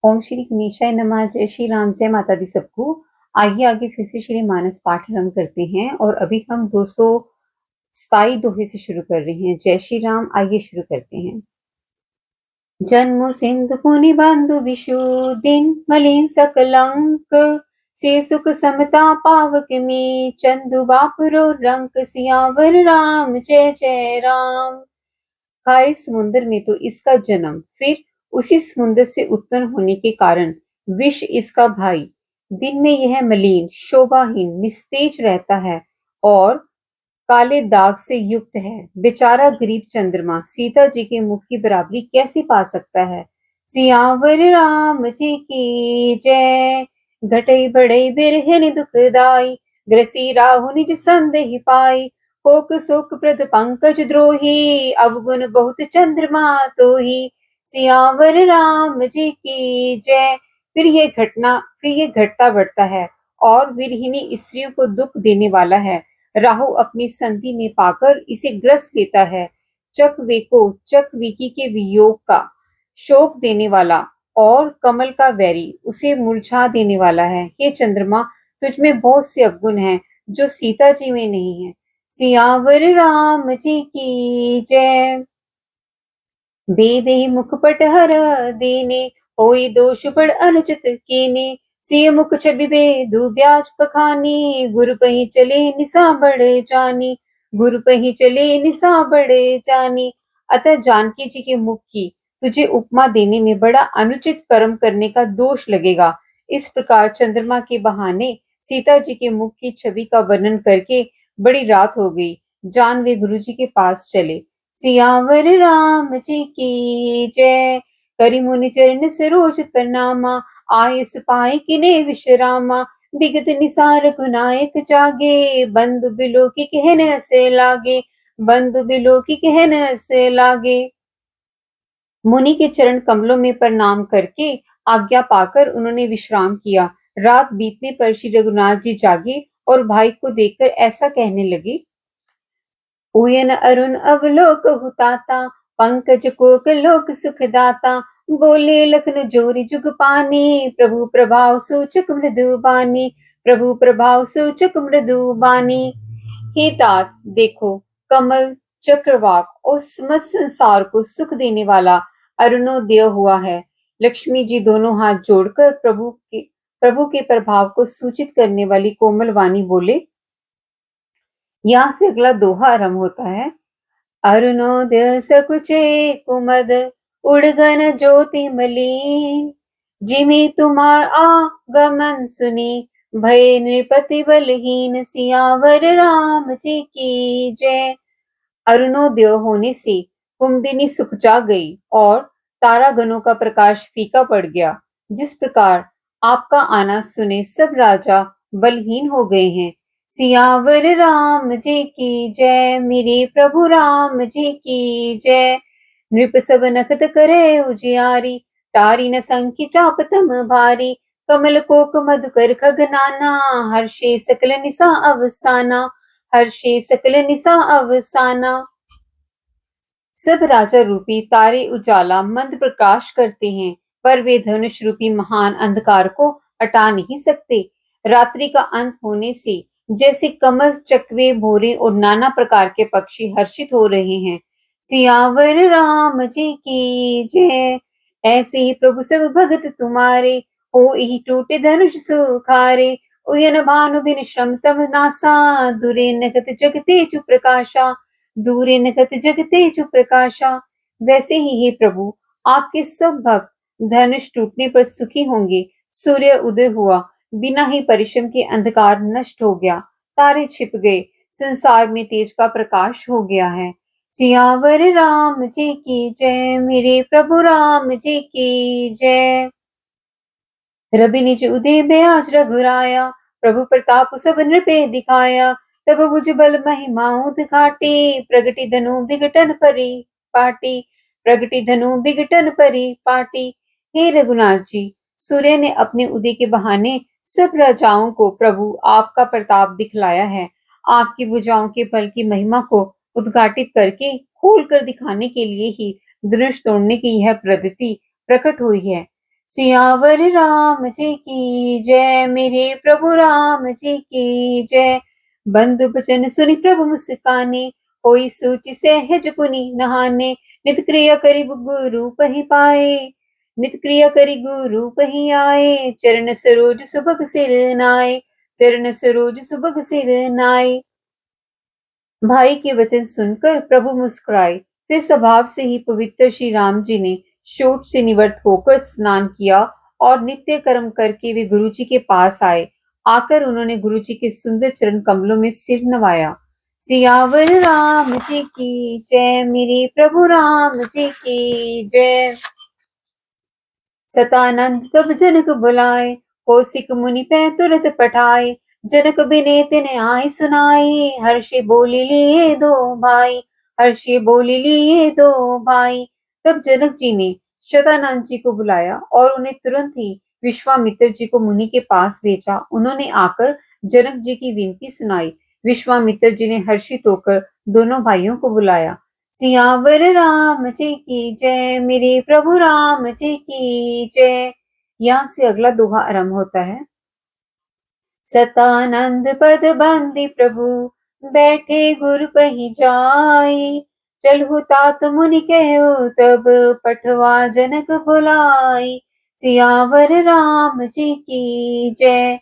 ओम श्री गणेशाय नमः। जय श्री राम, जय माता दी सबको। आइए आगे फिर से श्री मानस पाठ आरंभ करते हैं और अभी हम 227 दोहे से शुरू कर रहे हैं। जय श्री राम। आइए शुरू करते हैं। जन्म सिंधु मुनि बंधु विशु दिन मलिन सकलंक से सुख समता पावक में चंदु बापुरो रंक सियावर राम जय जय राम। खारे समुद्र में तो इसका जन्म, फिर उसी समुद्र से उत्पन्न होने के कारण विष इसका भाई। दिन में यह मलिन, शोभाहीन, निस्तेज रहता है और काले दाग से युक्त है। बेचारा गरीब चंद्रमा सीता जी के मुख की बराबरी कैसे पा सकता है। सियावर राम जी की जय। घटई बढ़ई बिरहिन दुखदाई, ग्रसी राहु निज संदेह पाई। कोक शोक प्रद पंकज द्रोही, अवगुण बहुत चंद्रमा तोही। सियावर राम जी की जय। फिर ये घटता बढ़ता है और विरहिणी स्त्रियों को दुख देने वाला है। राहु अपनी संधि में पाकर इसे ग्रस लेता है। चकवेकी के वियोग का शोक देने वाला और कमल का वैरी उसे मुरझा देने वाला है। हे चंद्रमा, तुझ में बहुत से अवगुण हैं जो सीता जी में नहीं है। सियावर राम जी की जय। बेदेहि मुखपट हर दीने, होई दोष बड़ अनुचित कीने। सिय मुख छवि बेदु ब्याज पखानी, गुरु पही चले निसा बड़े जानी। गुरु पही चले निसा बड़े जानी। अतः जानकी जी के मुख की तुझे उपमा देने में बड़ा अनुचित कर्म करने का दोष लगेगा। इस प्रकार चंद्रमा के बहाने सीता जी के मुख की छवि का वर्णन करके बड़ी रात हो गई। जान वे गुरु जी के पास चले। सियावर राम जी की जय। करि मुनि चरण सरोज प्रणामा, आये सुपाए किने विश्रामा। दिगत निसार गुनायक जागे, बंधु बिलो की कहन से लागे। बंधु बिलो की कहन से लागे। मुनि के चरण कमलों में प्रणाम करके आज्ञा पाकर उन्होंने विश्राम किया। रात बीतने पर श्री रघुनाथ जी जागे और भाई को देखकर ऐसा कहने लगे। उयन अरुण अवलोक हुताता, पंकज कोक लोक सुखदाता। बोले लखन जोरी जुग पानी, प्रभु प्रभाव सूचक मृदु बानी। प्रभु प्रभाव सूचक मृदु बानी। हे तात, देखो, कमल, चक्रवाक और समस्त संसार को सुख देने वाला अरुणोदय हुआ है। लक्ष्मी जी दोनों हाथ जोड़कर प्रभु के प्रभाव को सूचित करने वाली कोमल वाणी बोले। यहाँ से अगला दोहा आरंभ होता है। अरुणोदय सकुचे कुमद, उड़गन ज्योति मलीन। जिमि तुम्हार आगमन सुनी, भय नृपति बलहीन। सियावर राम जी की जय। अरुणोदय होने से कुमुदिनी सुखचा गई और तारागणों का प्रकाश फीका पड़ गया। जिस प्रकार आपका आना सुने सब राजा बलहीन हो गए हैं। सियावर राम जी की जय। मेरे प्रभु राम जी की जय। नृप सब नखत करे उजियारी, तारी न संखि चाप तम भारी। कमल कोक मधुकर खगनाना, हर्षे सकल निसा अवसाना। हर्षे सकल निसा अवसाना। सब राजा रूपी तारे उजाला मंद प्रकाश करते हैं, पर वे धनुष रूपी महान अंधकार को हटा नहीं सकते। रात्रि का अंत होने से जैसे कमल, चकवे, भोरे और नाना प्रकार के पक्षी हर्षित हो रहे हैं। सियावर राम जी की जय। ऐसे ही प्रभु सब भगत तुम्हारे, हो ही टूटे धनुष सुखारे। उयन भानु बिन श्रम तम नासा, दुरे नगत जगते चु प्रकाशा। दूरे नगत जगते चु प्रकाशा। वैसे ही हे प्रभु, आपके सब भक्त धनुष टूटने पर सुखी होंगे। सूर्य उदय हुआ, बिना ही परिश्रम के अंधकार नष्ट हो गया, तारे छिप गए, संसार में तेज का प्रकाश हो गया है। सियावर राम जी की जय। मेरे प्रभु राम जी की जय। रवि निज उदय में आज रघुराया, प्रभु प्रताप सब नृपे दिखाया। तब भुज बल महिमा घाटी, प्रगति धनु विघटन परी पाटी। प्रगति धनु विघटन परी पाटी। हे रघुनाथ जी, सूर्य ने अपने उदय के बहाने सब राजाओं को प्रभु आपका प्रताप दिखलाया है। आपकी भुजाओं के बल की महिमा को उद्घाटित करके खोल कर दिखाने के लिए ही धनुष तोड़ने की यह पद्धति प्रकट हुई है। सियावर रामजी की जय, मेरे प्रभु राम जी की जय। बंधु बचन सुनि प्रभु मुस्काने, होई सूचि सहज पुनि नहाने। नित क्रिया करि गुरु पहि पाए, नित क्रिया करि गुरु पहि आए। चरण सरोज सुभग सिर नाय, चरण सरोज सुभग सिर नाय। भाई के वचन सुनकर प्रभु मुस्कुराए। फिर स्वभाव से ही पवित्र श्री राम जी ने शोच से निवृत्त होकर स्नान किया और नित्य कर्म करके वे गुरु जी के पास आए। आकर उन्होंने गुरु जी के सुंदर चरण कमलों में सिर नवाया। सियावर राम जी की जय, मेरे प्रभु राम जी की जय। सतानंद तब जनक बुलाए, कौशिक मुनि पै तुरत पठाए। जनक बिने तिने आए सुनाई, हर्षि बोली लिए दो भाई, हर्षि बोली लिए दो भाई। तब जनक जी ने शतानंद जी को बुलाया और उन्हें तुरंत ही विश्वामित्र जी को मुनि के पास भेजा। उन्होंने आकर जनक जी की विनती सुनाई। विश्वामित्र जी ने हर्षित होकर दोनों भाइयों को बुलाया। सियावर राम जी की जय, मेरे प्रभु राम जी की जय। यहाँ से अगला दोहा आरंभ होता है। सतानंद पद बांधे प्रभु, बैठे गुरु पहि जाई। चलहु तात मुनि कहो तब, पठवा जनक बुलाई। सियावर राम जी की जय।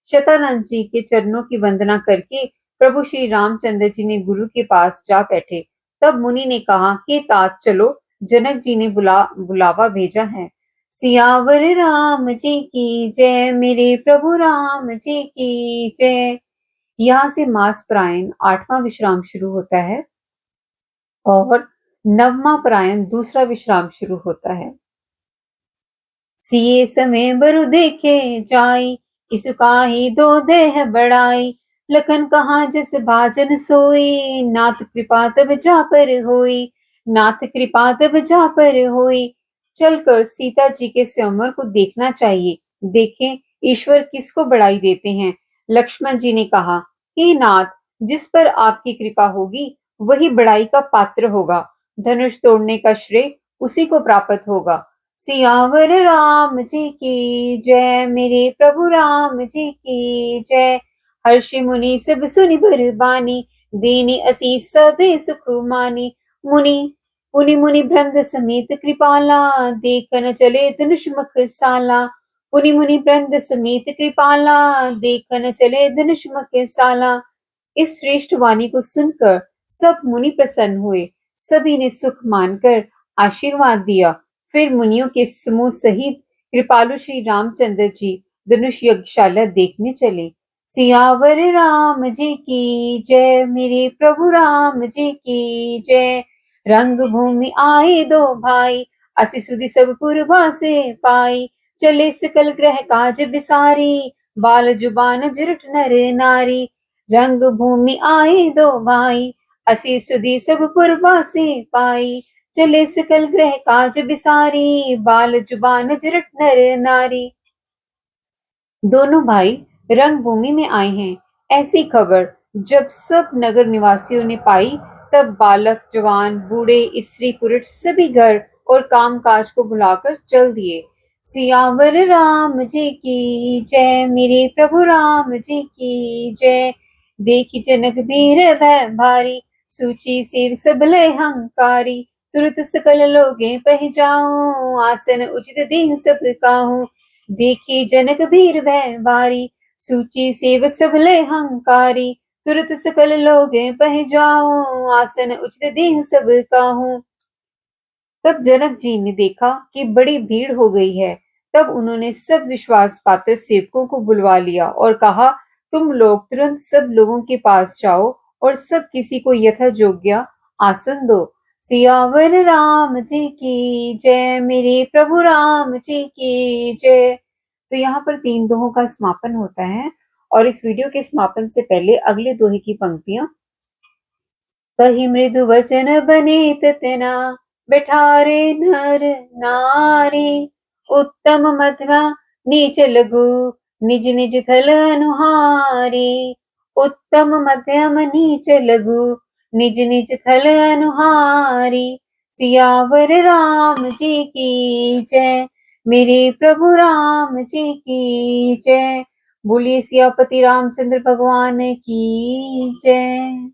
शतानंद जी के चरणों की वंदना करके प्रभु श्री रामचंद्र जी ने गुरु के पास जा बैठे। तब मुनि ने कहा कि तात चलो, जनक जी ने बुलावा भेजा है। सियावर राम जी की जय, मेरे प्रभु राम जी की जय। यहाँ से मास परायण 8वां विश्राम शुरू होता है और 9वां परायण दूसरा विश्राम शुरू होता है। सिए समय बरु देखे जाई, इसुकाहि दो देह बढ़ाई। लखन कहा जस भाजन सोई, नाथ कृपा तब जा पर होई, नाथ कृपा तब जा पर होई। चलकर सीता जी के स्वयंवर को देखना चाहिए। देखें ईश्वर किसको बढ़ाई देते हैं। लक्ष्मण जी ने कहा, हे नाथ, जिस पर आपकी कृपा होगी वही बढ़ाई का पात्र होगा। धनुष तोड़ने का श्रेय उसी को प्राप्त होगा। सियावर राम जी की जय, मेरे प्रभु राम जी की जय। हर्षि मुनि सब सुनि बर बानी, दीनी असीस सबे सुख मानी। मुनि पुनि मुनि भृंग समेत कृपाला, देखन चले धनुष मुख साला। पुनि मुनि भृंग समेत कृपाला, देखन चले धनुष मुख साला। इस श्रेष्ठ वाणी को सुनकर सब मुनि प्रसन्न हुए। सभी ने सुख मानकर आशीर्वाद दिया। फिर मुनियों के समूह सहित कृपालु श्री रामचंद्र जी धनुष यज्ञशाला देखने चले। सियावर राम जी की जय, मेरे प्रभु राम जी की जय। रंग भूमि आए दो भाई, असि सुधि सब पुरवासे पाई। चले सकल ग्रह काज बिसारी, बाल जुबान जिरट नर नारी। रंग भूमि आए दो भाई, असि सुधि सब पुरवासे पाई। चले सकल ग्रह काज बिसारी, बाल जुबान जिरट नर नारी। दोनों भाई रंगभूमि में आए हैं। ऐसी खबर जब सब नगर निवासियों ने पाई, तब बालक जवान बूढ़े स्त्री पुरुष सभी घर और काम काज को बुलाकर चल दिए। सियावर राम जी की जय, मेरे प्रभु राम जी की जय। देखी जनक बीर भय भारी, सूची सेवक सब लय हंकारी। तुरत सकल लोगे पह जाऊं, आसन उचित देह सब काहू। देखी जनक बीर भय भारी, सूची सेवक सब लय हंकारी। तुरत सकल लोग पह जाऊं, आसन उचित देह सब काहू। तब जनक जी ने देखा कि बड़ी भीड़ हो गई है। तब उन्होंने सब विश्वास पात्र सेवकों को बुलवा लिया और कहा, तुम लोग तुरंत सब लोगों के पास जाओ और सब किसी को यथा योग्य आसन दो। सियावर राम जी की जय, मेरे प्रभु राम जी की जय। तो यहाँ पर 3 दोहों का समापन होता है और इस वीडियो के समापन से पहले अगले दोहे की पंक्तियां। कही मृदु वचन बने तना, बैठारे नर नारी। उत्तम मध्यमा नीच लघु, निज निज थल अनुहारी। उत्तम मध्यम नीच लघु, निज निज थल अनुहारी। सियावर राम जी की जय, मेरे प्रभु राम जी की जय। बोलिए सियापति रामचंद्र भगवान की जय।